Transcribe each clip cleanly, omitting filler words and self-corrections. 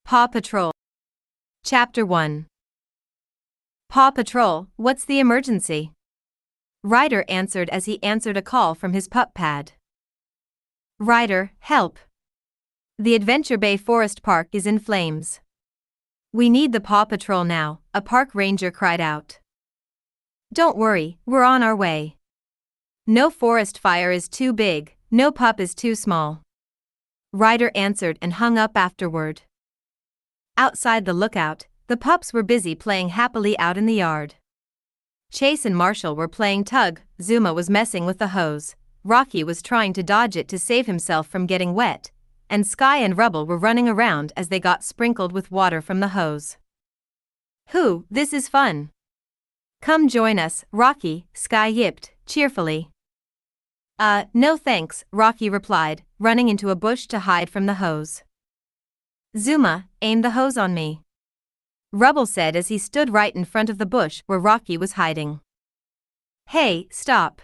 Paw Patrol. Chapter 1. Paw Patrol, what's the emergency? Ryder answered as he answered a call from his pup pad. Ryder, help. The Adventure Bay Forest Park is in flames. We need the Paw Patrol now, a park ranger cried out. Don't worry, we're on our way. No forest fire is too big, no pup is too small. Ryder answered and hung up afterward. Outside the lookout, the pups were busy playing happily out in the yard. Chase and Marshall were playing tug, Zuma was messing with the hose, Rocky was trying to dodge it to save himself from getting wet, and Skye and Rubble were running around as they got sprinkled with water from the hose. Hoo, this is fun. Come join us, Rocky, Skye yipped, cheerfully. No thanks, Rocky replied, running into a bush to hide from the hose. Zuma, aim the hose on me. Rubble said as he stood right in front of the bush where Rocky was hiding. Hey, stop.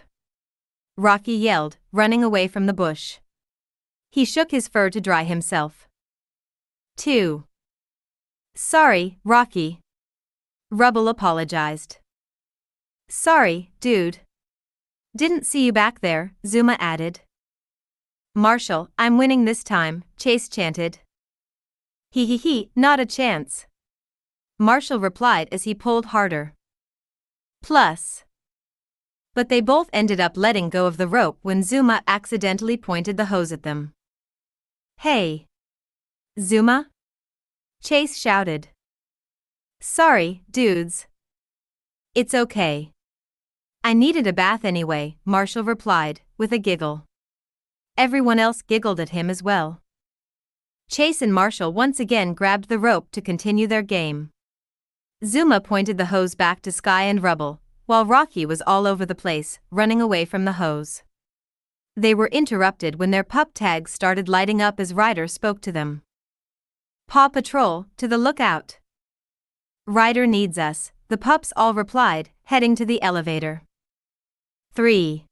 Rocky yelled, running away from the bush. He shook his fur to dry himself. 2. Sorry, Rocky. Rubble apologized. Sorry, dude. Didn't see you back there, Zuma added. Marshall, I'm winning this time, Chase chanted. Hee, not a chance. Marshall replied as he pulled harder. Plus. But they both ended up letting go of the rope when Zuma accidentally pointed the hose at them. Hey. Zuma? Chase shouted. Sorry, dudes. It's okay. I needed a bath anyway, Marshall replied, with a giggle. Everyone else giggled at him as well. Chase and Marshall once again grabbed the rope to continue their game. Zuma pointed the hose back to Skye and Rubble, while Rocky was all over the place, running away from the hose. They were interrupted when their pup tags started lighting up as Ryder spoke to them. Paw Patrol, to the lookout. Ryder needs us, the pups all replied, heading to the elevator. 3.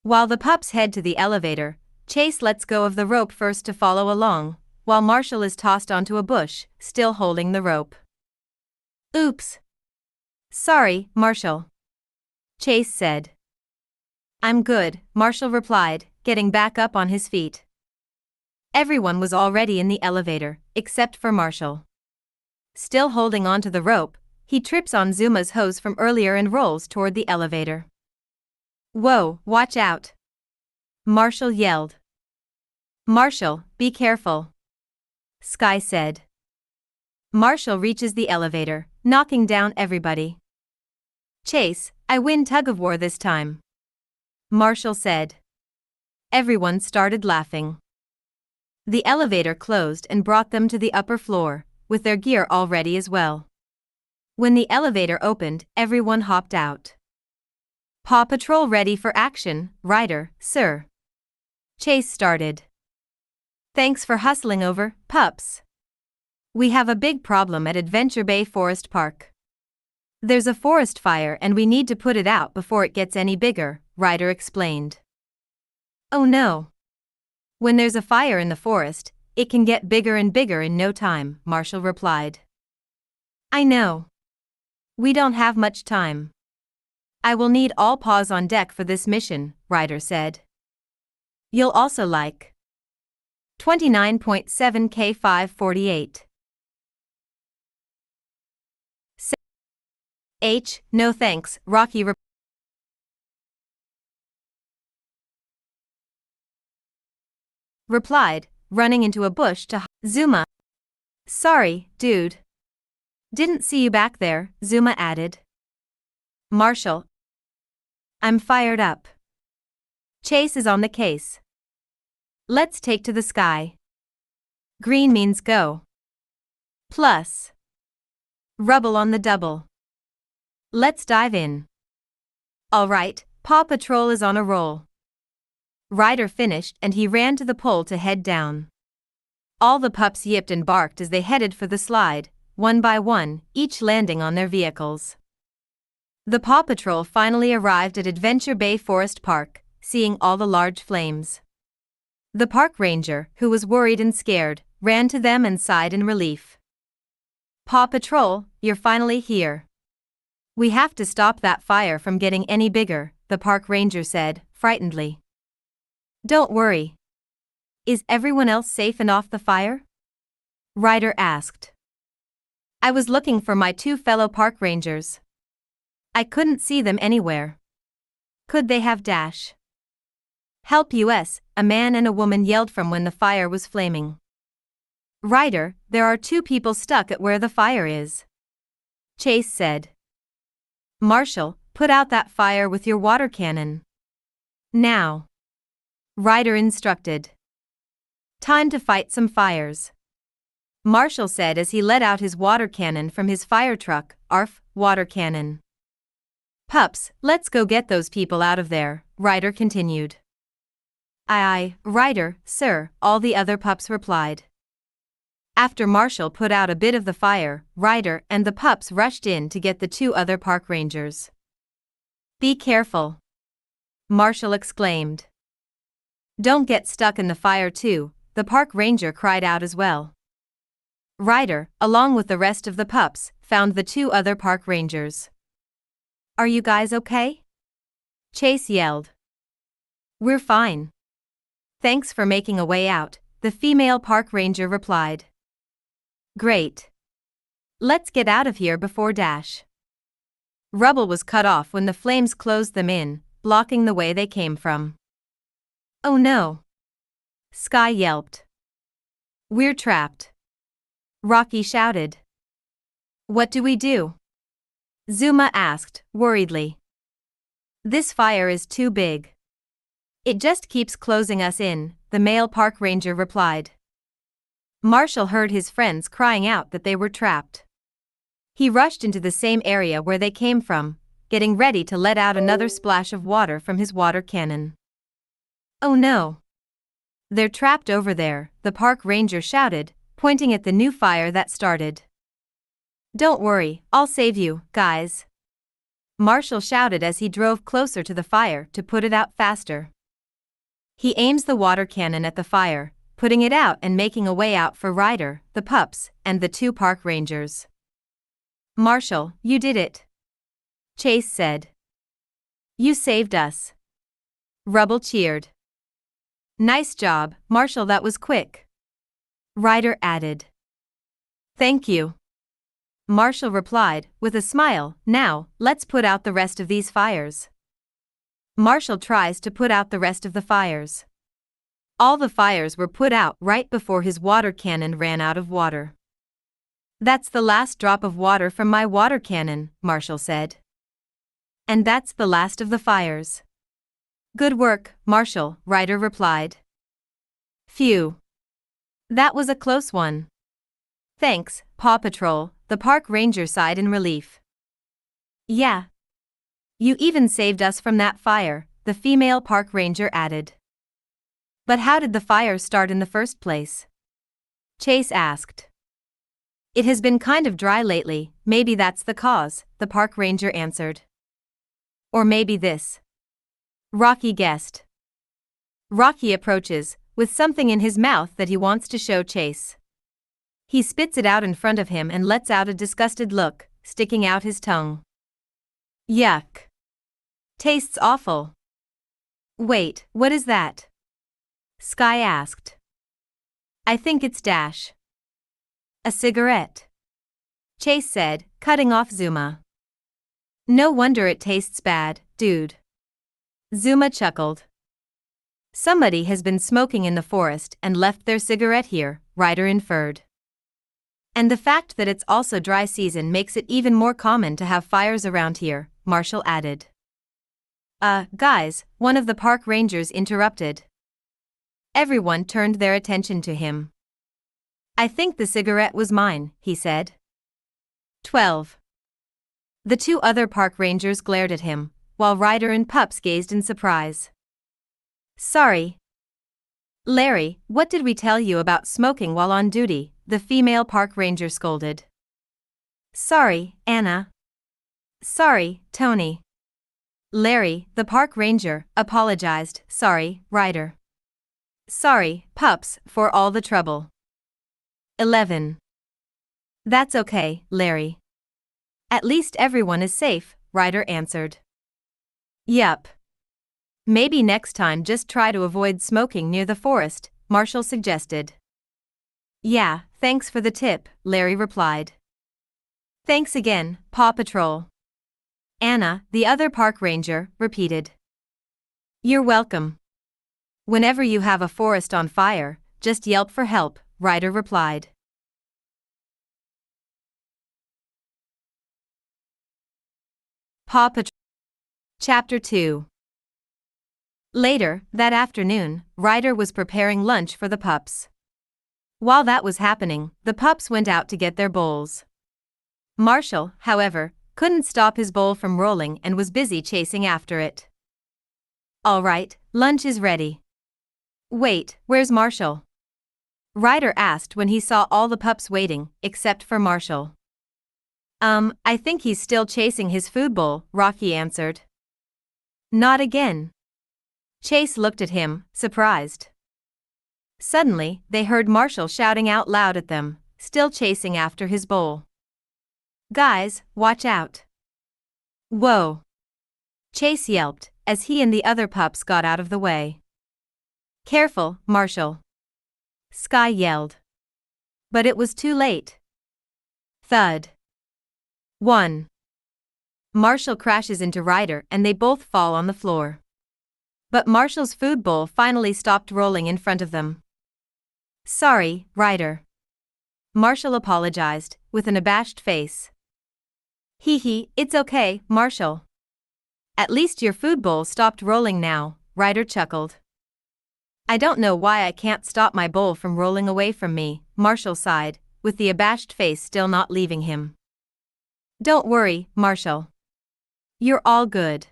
While the pups head to the elevator, Chase lets go of the rope first to follow along, while Marshall is tossed onto a bush, still holding the rope. Oops. Sorry, Marshall. Chase said. I'm good, Marshall replied, getting back up on his feet. Everyone was already in the elevator, except for Marshall. Still holding onto the rope, he trips on Zuma's hose from earlier and rolls toward the elevator. Whoa, watch out! Marshall yelled. Marshall, be careful, Skye said. Marshall reaches the elevator, knocking down everybody. Chase, I win tug-of-war this time, Marshall said. Everyone started laughing. The elevator closed and brought them to the upper floor, with their gear all ready as well. When the elevator opened, everyone hopped out. Paw Patrol ready for action, Ryder, sir. Chase started. Thanks for hustling over, pups. We have a big problem at Adventure Bay Forest Park. There's a forest fire and we need to put it out before it gets any bigger, Ryder explained. Oh no. When there's a fire in the forest, it can get bigger and bigger in no time, Marshall replied. I know. We don't have much time. I will need all paws on deck for this mission, Ryder said. You'll also like 29.7 K548. H, no thanks, Rocky replied, running into a bush to Zuma. Sorry, dude. Didn't see you back there, Zuma added. Marshall. I'm fired up. Chase is on the case. Let's take to the sky. Green means go. Plus. Rubble on the double. Let's dive in. All right, Paw Patrol is on a roll. Ryder finished and he ran to the pole to head down. All the pups yipped and barked as they headed for the slide, one by one, each landing on their vehicles. The Paw Patrol finally arrived at Adventure Bay Forest Park, seeing all the large flames. The park ranger, who was worried and scared, ran to them and sighed in relief. Paw Patrol, you're finally here. We have to stop that fire from getting any bigger, the park ranger said, frightenedly. Don't worry. Is everyone else safe and off the fire? Ryder asked. I was looking for my two fellow park rangers. I couldn't see them anywhere. Could they have dash? Help us, a man and a woman yelled from when the fire was flaming. Ryder, there are two people stuck at where the fire is. Chase said. Marshall, put out that fire with your water cannon. Now. Ryder instructed. Time to fight some fires. Marshall said as he let out his water cannon from his fire truck, Arf, water cannon. Pups, let's go get those people out of there, Ryder continued. Aye, Ryder, sir, all the other pups replied. After Marshall put out a bit of the fire, Ryder and the pups rushed in to get the two other park rangers. Be careful, Marshall exclaimed. Don't get stuck in the fire too, the park ranger cried out as well. Ryder, along with the rest of the pups, found the two other park rangers. Are you guys okay? Chase yelled. We're fine. Thanks for making a way out, the female park ranger replied. Great. Let's get out of here before dash. Rubble was cut off when the flames closed them in, blocking the way they came from. Oh no. Skye yelped. We're trapped. Rocky shouted. What do we do? Zuma asked, worriedly. This fire is too big. It just keeps closing us in, the male park ranger replied. Marshall heard his friends crying out that they were trapped. He rushed into the same area where they came from, getting ready to let out another splash of water from his water cannon. Oh no. They're trapped over there, the park ranger shouted, pointing at the new fire that started. Don't worry, I'll save you, guys. Marshall shouted as he drove closer to the fire to put it out faster. He aims the water cannon at the fire, putting it out and making a way out for Ryder, the pups, and the 2 park rangers. "Marshall, you did it," Chase said. "You saved us." Rubble cheered. "Nice job, Marshall, that was quick," Ryder added. "Thank you," Marshall replied, with a smile. "Now, let's put out the rest of these fires." Marshall tries to put out the rest of the fires. All the fires were put out right before his water cannon ran out of water. "That's the last drop of water from my water cannon," Marshall said. "And that's the last of the fires." "Good work, Marshall," Ryder replied. "Phew. That was a close one." "Thanks, Paw Patrol," the park ranger sighed in relief. "Yeah. You even saved us from that fire," the female park ranger added. "But how did the fire start in the first place?" Chase asked. "It has been kind of dry lately, maybe that's the cause," the park ranger answered. "Or maybe this," Rocky guessed. Rocky approaches, with something in his mouth that he wants to show Chase. He spits it out in front of him and lets out a disgusted look, sticking out his tongue. "Yuck. Tastes awful." "Wait, what is that?" Skye asked. "I think it's Dash." "A cigarette," Chase said, cutting off Zuma. "No wonder it tastes bad, dude." Zuma chuckled. "Somebody has been smoking in the forest and left their cigarette here," Ryder inferred. "And the fact that it's also dry season makes it even more common to have fires around here," Marshall added. Guys," one of the park rangers interrupted. Everyone turned their attention to him. "I think the cigarette was mine," he said. 12. The 2 other park rangers glared at him, while Ryder and Pups gazed in surprise. "Sorry, Larry, what did we tell you about smoking while on duty?" the female park ranger scolded. "Sorry, Anna." "Sorry, Tony." Larry, the park ranger, apologized. "Sorry, Ryder." "Sorry, Pups, for all the trouble." 11. "That's okay, Larry. At least everyone is safe," Ryder answered. "Yup. Maybe next time just try to avoid smoking near the forest," Marshall suggested. "Yeah, thanks for the tip," Larry replied. "Thanks again, Paw Patrol." Anna, the other park ranger, repeated. "You're welcome. Whenever you have a forest on fire, just yelp for help," Ryder replied. Paw Patrol. Chapter 2. Later, that afternoon, Ryder was preparing lunch for the pups. While that was happening, the pups went out to get their bowls. Marshall, however, couldn't stop his bowl from rolling and was busy chasing after it. "All right, lunch is ready." "Wait, where's Marshall?" Ryder asked when he saw all the pups waiting, except for Marshall. I think he's still chasing his food bowl," Rocky answered. "Not again." Chase looked at him, surprised. Suddenly, they heard Marshall shouting out loud at them, still chasing after his bowl. "Guys, watch out." "Whoa!" Chase yelped, as he and the other pups got out of the way. "Careful, Marshall," Skye yelled. But it was too late. Thud. 1. Marshall crashes into Ryder and they both fall on the floor. But Marshall's food bowl finally stopped rolling in front of them. "Sorry, Ryder." Marshall apologized, with an abashed face. "Hee, it's okay, Marshall. At least your food bowl stopped rolling now," Ryder chuckled. "I don't know why I can't stop my bowl from rolling away from me," Marshall sighed, with the abashed face still not leaving him. "Don't worry, Marshall. You're all good."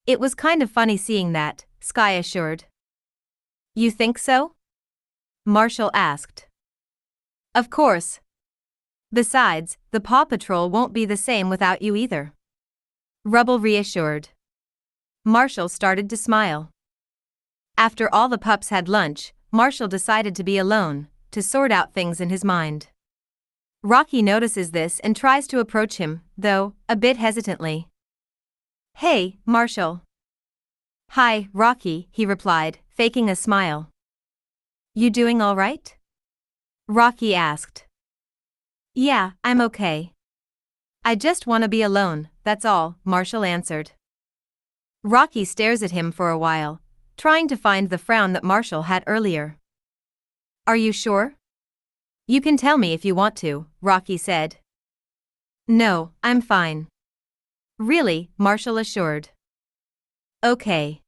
"It was kind of funny seeing that," Skye assured. "You think so?" Marshall asked. "Of course. Besides, the Paw Patrol won't be the same without you either," Rubble reassured. Marshall started to smile. After all the pups had lunch, Marshall decided to be alone, to sort out things in his mind. Rocky notices this and tries to approach him, though, a bit hesitantly. "Hey, Marshall." "Hi, Rocky," he replied, faking a smile. "You doing all right?" Rocky asked. "Yeah, I'm okay. I just want to be alone, that's all," Marshall answered. Rocky stares at him for a while, trying to find the frown that Marshall had earlier. "Are you sure?" "You can tell me if you want to," Rocky said. "No, I'm fine." "Really?" Marshall assured. "Okay.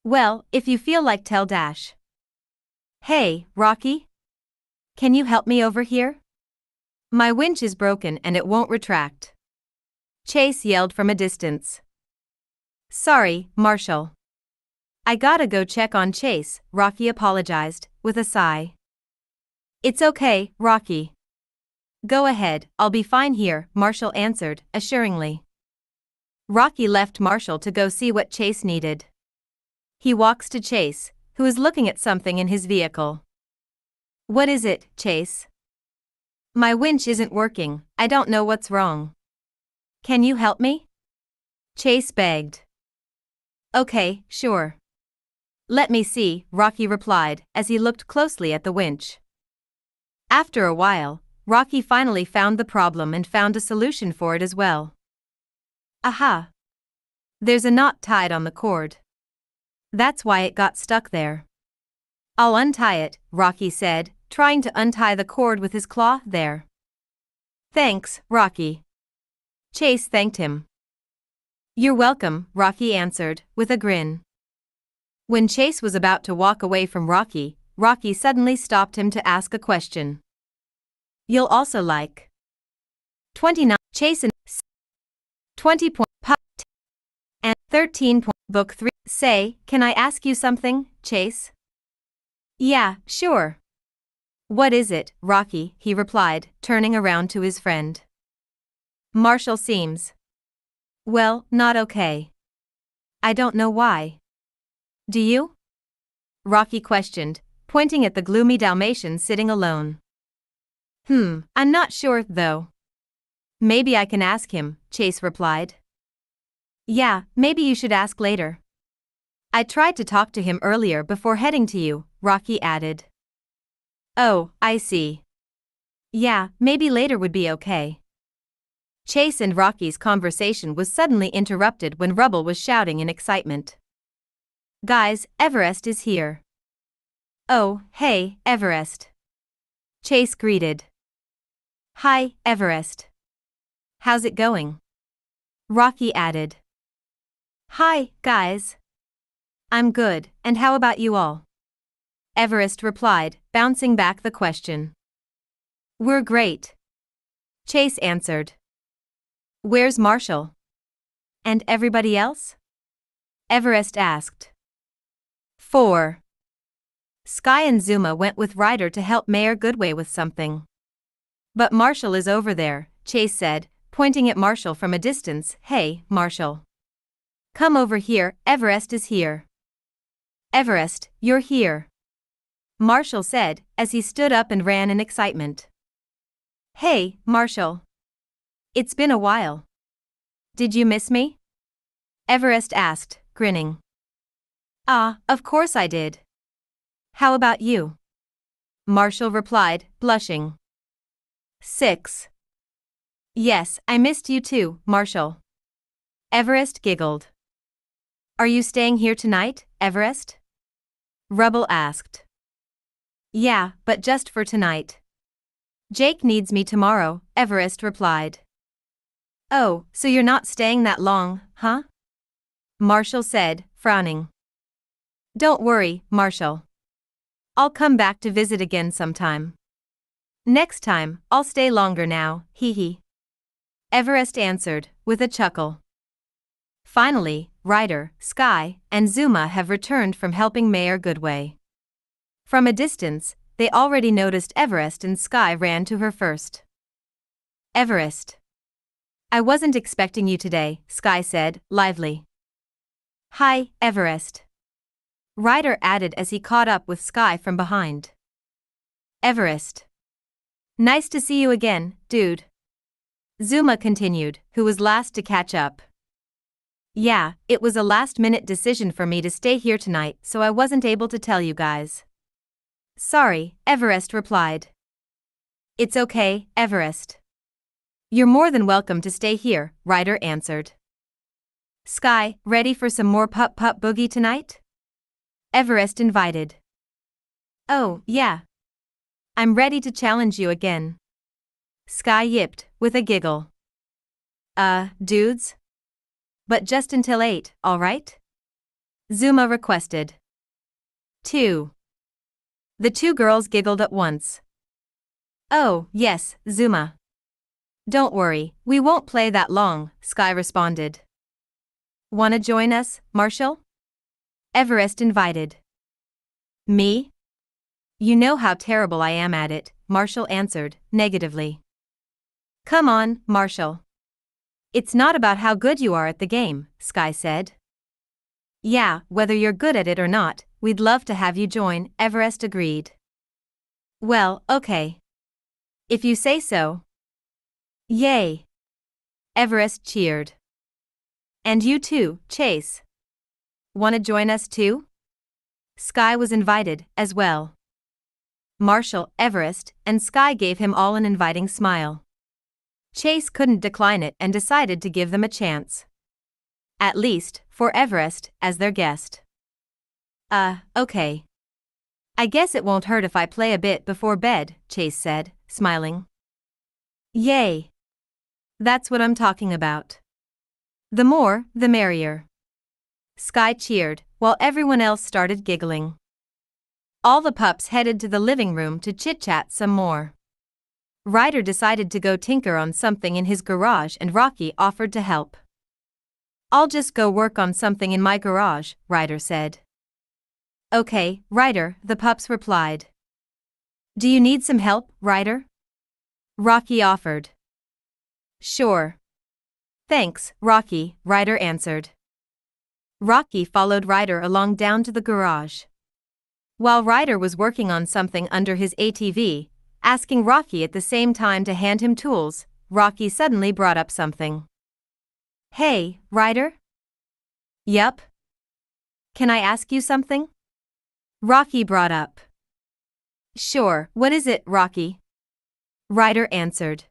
Well, if you feel like tell dash." "Hey, Rocky? Can you help me over here? My winch is broken and it won't retract." Chase yelled from a distance. "Sorry, Marshall. I gotta go check on Chase," Rocky apologized, with a sigh. "It's okay, Rocky. Go ahead, I'll be fine here," Marshall answered, assuringly. Rocky left Marshall to go see what Chase needed. He walks to Chase, who is looking at something in his vehicle. "What is it, Chase?" "My winch isn't working, I don't know what's wrong. Can you help me?" Chase begged. "Okay, sure. Let me see," Rocky replied as he looked closely at the winch. After a while, Rocky finally found the problem and found a solution for it as well. "Aha! There's a knot tied on the cord. That's why it got stuck there." "I'll untie it," Rocky said, trying to untie the cord with his claw there. "Thanks, Rocky." Chase thanked him. "You're welcome," Rocky answered, with a grin. When Chase was about to walk away from Rocky, Rocky suddenly stopped him to ask a question. "You'll also like 29 Chase and 20 point pup and 13 point book 3. Say, can I ask you something, Chase?" "Yeah, sure." "What is it, Rocky?" he replied, turning around to his friend. "Marshall seems, well, not okay. I don't know why. Do you?" Rocky questioned, pointing at the gloomy Dalmatian sitting alone. I'm not sure, though." "Maybe I can ask him," Chase replied. "Yeah, maybe you should ask later. I tried to talk to him earlier before heading to you," Rocky added. "Oh, I see. Yeah, maybe later would be okay." Chase and Rocky's conversation was suddenly interrupted when Rubble was shouting in excitement. "Guys, Everest is here." "Oh, hey, Everest." Chase greeted. "Hi, Everest. How's it going?" Rocky added. "Hi, guys. I'm good, and how about you all?" Everest replied, bouncing back the question. "We're great." Chase answered. "Where's Marshall? And everybody else?" Everest asked. 4. Skye and Zuma went with Ryder to help Mayor Goodway with something. "But Marshall is over there," Chase said, pointing at Marshall from a distance. "Hey, Marshall. Come over here, Everest is here." "Everest, you're here," Marshall said, as he stood up and ran in excitement. "Hey, Marshall. It's been a while. Did you miss me?" Everest asked, grinning. "Ah, of course I did. How about you?" Marshall replied, blushing. 6. "Yes, I missed you too, Marshall." Everest giggled. "Are you staying here tonight, Everest?" Rubble asked. "Yeah, but just for tonight. Jake needs me tomorrow," Everest replied. "Oh, so you're not staying that long, huh?" Marshall said, frowning. "Don't worry, Marshall. I'll come back to visit again sometime. Next time, I'll stay longer now, hee hee." Everest answered, with a chuckle. Finally, Ryder, Skye, and Zuma have returned from helping Mayor Goodway. From a distance, they already noticed Everest and Skye ran to her first. "Everest. I wasn't expecting you today," Skye said, lively. "Hi, Everest. Ryder added as he caught up with Skye from behind. Everest. Nice to see you again, dude. Zuma continued, who was last to catch up. Yeah, it was a last-minute decision for me to stay here tonight, so I wasn't able to tell you guys. Sorry, Everest replied. It's okay, Everest. You're more than welcome to stay here, Ryder answered. Skye, ready for some more pup boogie tonight? Everest invited. Oh, yeah. I'm ready to challenge you again. Skye yipped, with a giggle. Dudes? But just until 8, alright? Zuma requested. 2. The two girls giggled at once. Oh, yes, Zuma. Don't worry, we won't play that long, Skye responded. Wanna join us, Marshall? Everest invited. Me? You know how terrible I am at it, Marshall answered, negatively. Come on, Marshall. It's not about how good you are at the game, Skye said. Yeah, whether you're good at it or not, we'd love to have you join, Everest agreed. Well, okay. If you say so. Yay! Everest cheered. And you too, Chase. Wanna join us too? Skye was invited, as well. Marshall, Everest, and Skye gave him all an inviting smile. Chase couldn't decline it and decided to give them a chance. At least, for Everest, as their guest. Okay. I guess it won't hurt if I play a bit before bed, Chase said, smiling. Yay! That's what I'm talking about. The more, the merrier. Skye cheered, while everyone else started giggling. All the pups headed to the living room to chit-chat some more. Ryder decided to go tinker on something in his garage and Rocky offered to help. I'll just go work on something in my garage, Ryder said. Okay, Ryder, the pups replied. Do you need some help, Ryder? Rocky offered. Sure. Thanks, Rocky, Ryder answered. Rocky followed Ryder along down to the garage. While Ryder was working on something under his ATV, asking Rocky at the same time to hand him tools, Rocky suddenly brought up something. Hey, Ryder? Yup. Can I ask you something? Rocky brought up. Sure, what is it, Rocky? Ryder answered.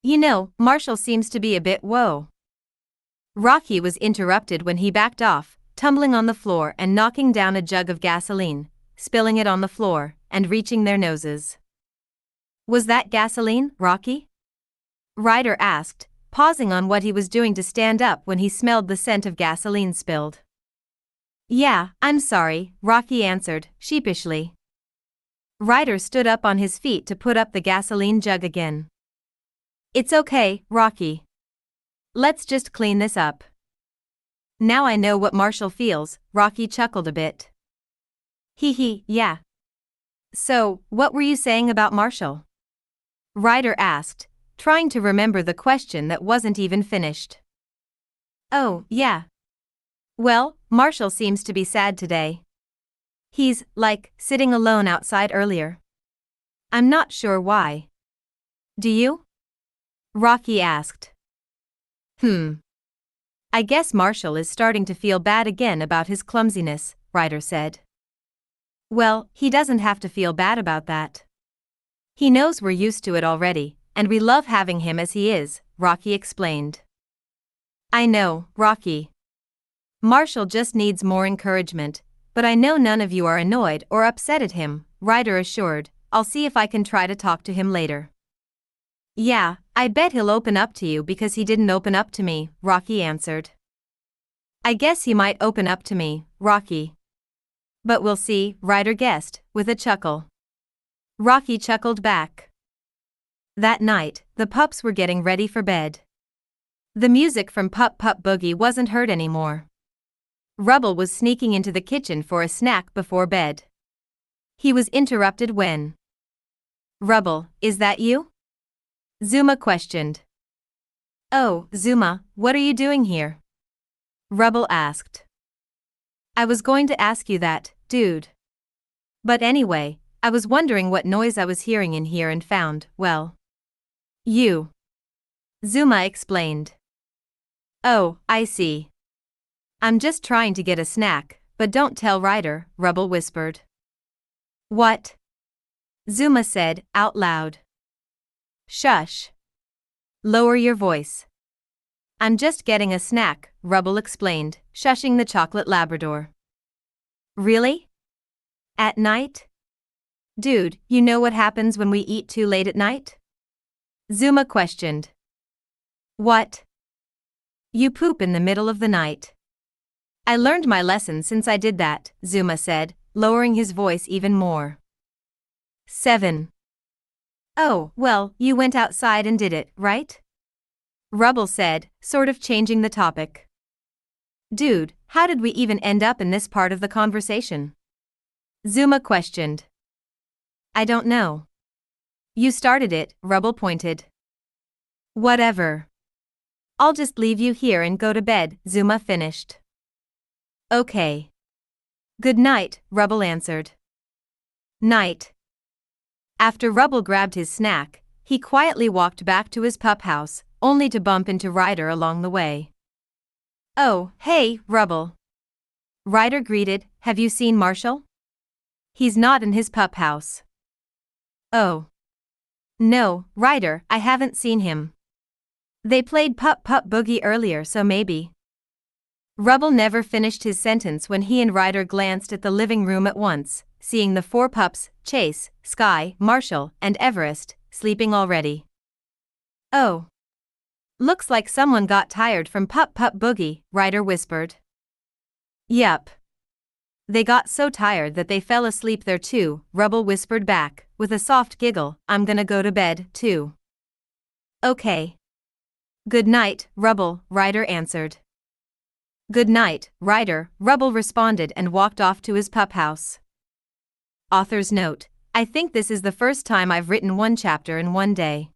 You know, Marshall seems to be a bit whoa. Rocky was interrupted when he backed off, tumbling on the floor and knocking down a jug of gasoline, spilling it on the floor, and reaching their noses. Was that gasoline, Rocky? Ryder asked, pausing on what he was doing to stand up when he smelled the scent of gasoline spilled. Yeah, I'm sorry, Rocky answered, sheepishly. Ryder stood up on his feet to put up the gasoline jug again. It's okay, Rocky. Let's just clean this up. Now I know what Marshall feels, Rocky chuckled a bit. Hee, yeah. So, what were you saying about Marshall? Ryder asked, trying to remember the question that wasn't even finished. Oh, yeah. Well, Marshall seems to be sad today. He's, sitting alone outside earlier. I'm not sure why. Do you? Rocky asked. I guess Marshall is starting to feel bad again about his clumsiness, Ryder said. Well, he doesn't have to feel bad about that. He knows we're used to it already, and we love having him as he is, Rocky explained. I know, Rocky. Marshall just needs more encouragement, but I know none of you are annoyed or upset at him, Ryder assured. I'll see if I can try to talk to him later. Yeah, I bet he'll open up to you because he didn't open up to me, Rocky answered. I guess he might open up to me, Rocky. But we'll see, Ryder guessed, with a chuckle. Rocky chuckled back. That night, the pups were getting ready for bed. The music from Pup Boogie wasn't heard anymore. Rubble was sneaking into the kitchen for a snack before bed. He was interrupted when. Rubble, is that you? Zuma questioned. Oh, Zuma, what are you doing here? Rubble asked. I was going to ask you that, dude. But anyway, I was wondering what noise I was hearing in here and found, well, you. Zuma explained. Oh, I see. I'm just trying to get a snack, but don't tell Ryder, Rubble whispered. What? Zuma said, out loud. Shush. Lower your voice. I'm just getting a snack, Rubble explained, shushing the chocolate Labrador. Really? At night? Dude, you know what happens when we eat too late at night? Zuma questioned. What? You poop in the middle of the night. I learned my lesson since I did that, Zuma said, lowering his voice even more. 7. Oh, well, you went outside and did it, right? Rubble said, sort of changing the topic. Dude, how did we even end up in this part of the conversation? Zuma questioned. I don't know. You started it, Rubble pointed. Whatever. I'll just leave you here and go to bed, Zuma finished. Okay. Good night, Rubble answered. Night. After Rubble grabbed his snack, he quietly walked back to his pup house, only to bump into Ryder along the way. Oh, hey, Rubble. Ryder greeted, have you seen Marshall? He's not in his pup house. Oh. No, Ryder, I haven't seen him. They played Pup Boogie earlier, so maybe. Rubble never finished his sentence when he and Ryder glanced at the living room at once, seeing the 4 pups, Chase, Skye, Marshall, and Everest, sleeping already. Oh. Looks like someone got tired from Pup Boogie, Ryder whispered. Yup. They got so tired that they fell asleep there too, Rubble whispered back, with a soft giggle, I'm gonna go to bed, too. Okay. Good night, Rubble, Ryder answered. Good night, Ryder, Rubble responded and walked off to his pup house. Author's note: I think this is the first time I've written one chapter in one day.